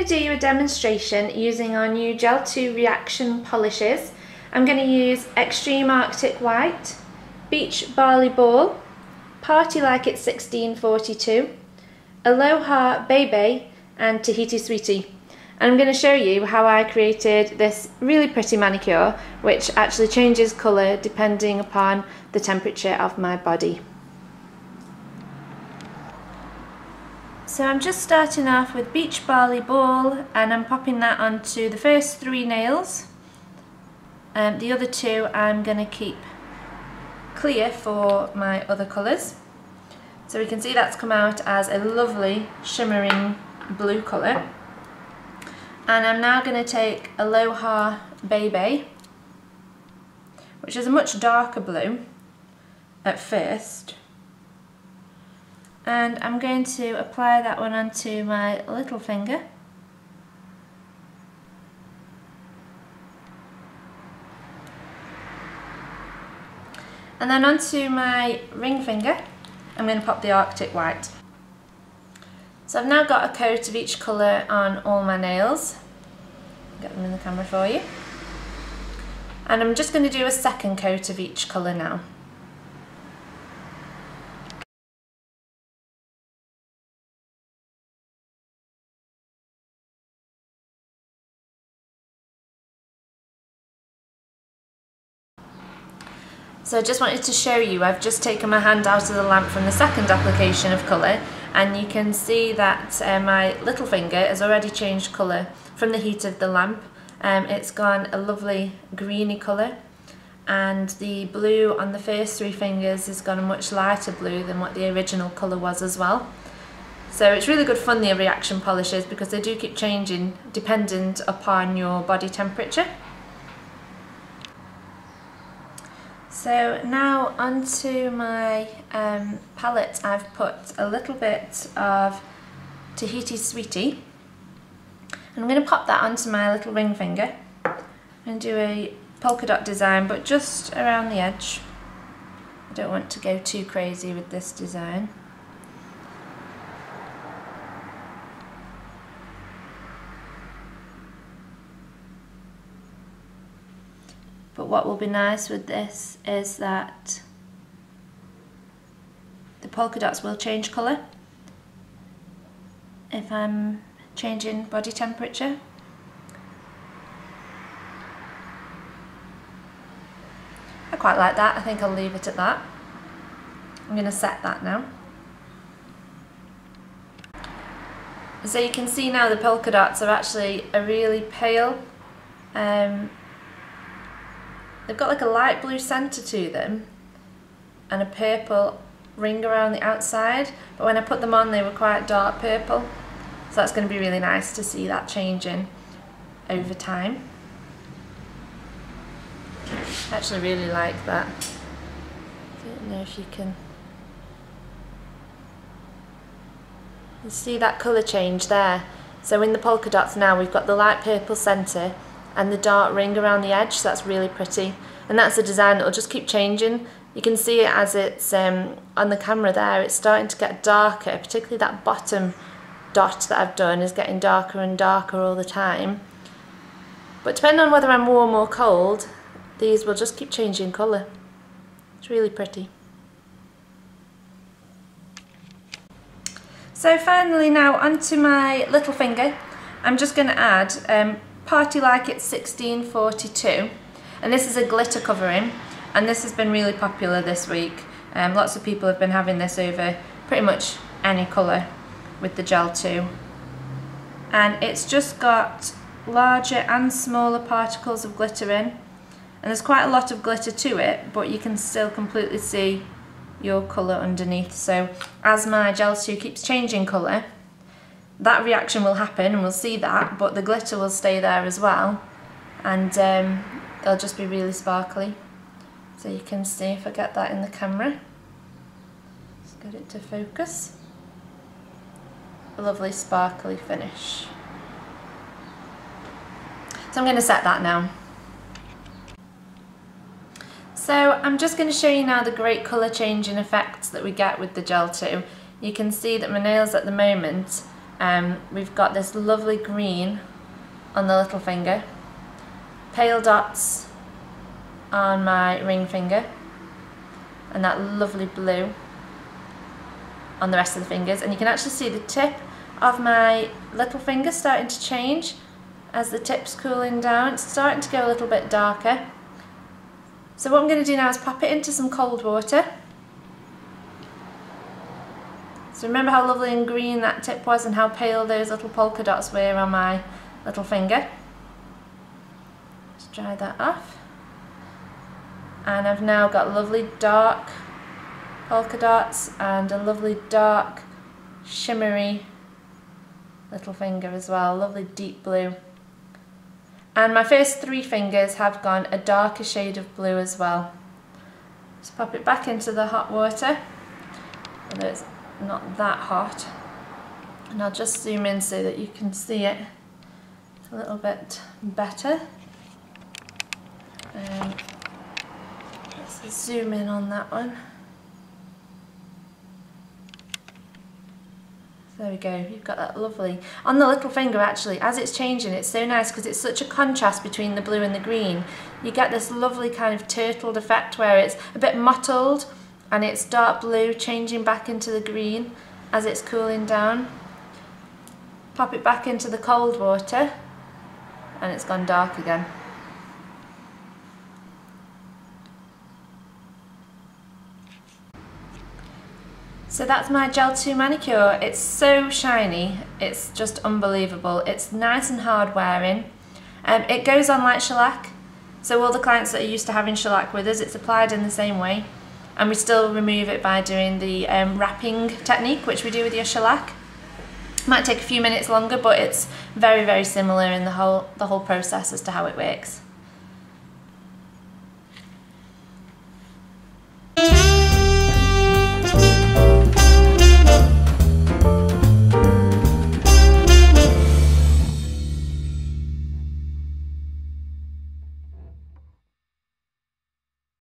going to do you a demonstration using our new Gel 2 reaction polishes. I'm going to use Extreme Arctic White, Beach Barley Ball, Party Like It's 1642, Aloha Bebe and Tahiti Sweetie. And I'm going to show you how I created this really pretty manicure which actually changes colour depending upon the temperature of my body. So I'm just starting off with Beach Barley Ball and I'm popping that onto the first 3 nails. The other 2 I'm going to keep clear for my other colours. So we can see that's come out as a lovely shimmering blue colour. And I'm now going to take Aloha Bebe, which is a much darker blue at first. And I'm going to apply that one onto my little finger. And then onto my ring finger, I'm going to pop the Arctic White. So I've now got a coat of each colour on all my nails. Get them in the camera for you. And I'm just going to do a second coat of each colour now. So I just wanted to show you, I've just taken my hand out of the lamp from the second application of colour, and you can see that my little finger has already changed colour from the heat of the lamp. It's gone a lovely greeny colour, and the blue on the first 3 fingers has gone a much lighter blue than what the original colour was as well. So it's really good fun, the reaction polishes, because they do keep changing dependent upon your body temperature. So now onto my palette, I've put a little bit of Tahiti Sweetie. And I'm going to pop that onto my little ring finger and do a polka dot design, but just around the edge. I don't want to go too crazy with this design. But what will be nice with this is that the polka dots will change colour if I'm changing body temperature. I quite like that. I think I'll leave it at that. I'm going to set that now. So you can see now the polka dots are actually a really pale, they've got like a light blue centre to them and a purple ring around the outside, but when I put them on they were quite dark purple. So that's going to be really nice to see that changing over time. I actually really like that. I don't know if you can see that colour change there. So in the polka dots now we've got the light purple centre and the dark ring around the edge, so that's really pretty. And that's a design that will just keep changing. You can see it as it's on the camera there, it's starting to get darker, particularly that bottom dot that I've done is getting darker and darker all the time. But depending on whether I'm warm or cold, these will just keep changing colour. It's really pretty. So finally now onto my little finger, I'm just going to add Party Like It's 1642, and this is a glitter covering, and this has been really popular this week. Lots of people have been having this over pretty much any colour with the Gel 2, and it's just got larger and smaller particles of glitter in, and there's quite a lot of glitter to it, but you can still completely see your colour underneath. So as my Gel 2 keeps changing colour, that reaction will happen and we'll see that, but the glitter will stay there as well, and they'll just be really sparkly. So you can see, if I get that in the camera, just get it to focus, a lovely sparkly finish. So I'm going to set that now. So I'm just going to show you now the great colour changing effects that we get with the Gel 2. You can see that my nails at the moment we've got this lovely green on the little finger, pale dots on my ring finger, and that lovely blue on the rest of the fingers. And you can actually see the tip of my little finger starting to change as the tip's cooling down. It's starting to go a little bit darker. So what I'm going to do now is pop it into some cold water. So remember how lovely and green that tip was and how pale those little polka dots were on my little finger. Just dry that off. And I've now got lovely dark polka dots and a lovely dark shimmery little finger as well, lovely deep blue. And my first 3 fingers have gone a darker shade of blue as well. Just pop it back into the hot water, although it's not that hot. And I'll just zoom in so that you can see it a little bit better. Let's zoom in on that one. There we go, you've got that lovely. On the little finger actually, as it's changing, it's so nice because it's such a contrast between the blue and the green. You get this lovely kind of turtled effect where it's a bit mottled and it's dark blue changing back into the green as it's cooling down. Pop it back into the cold water and it's gone dark again. So that's my Gel 2 manicure. It's so shiny, it's just unbelievable. It's nice and hard wearing. It goes on like shellac, so all the clients that are used to having shellac with us, it's applied in the same way. And we still remove it by doing the wrapping technique, which we do with your shellac. Might take a few minutes longer, but it's very, very similar in the whole process as to how it works.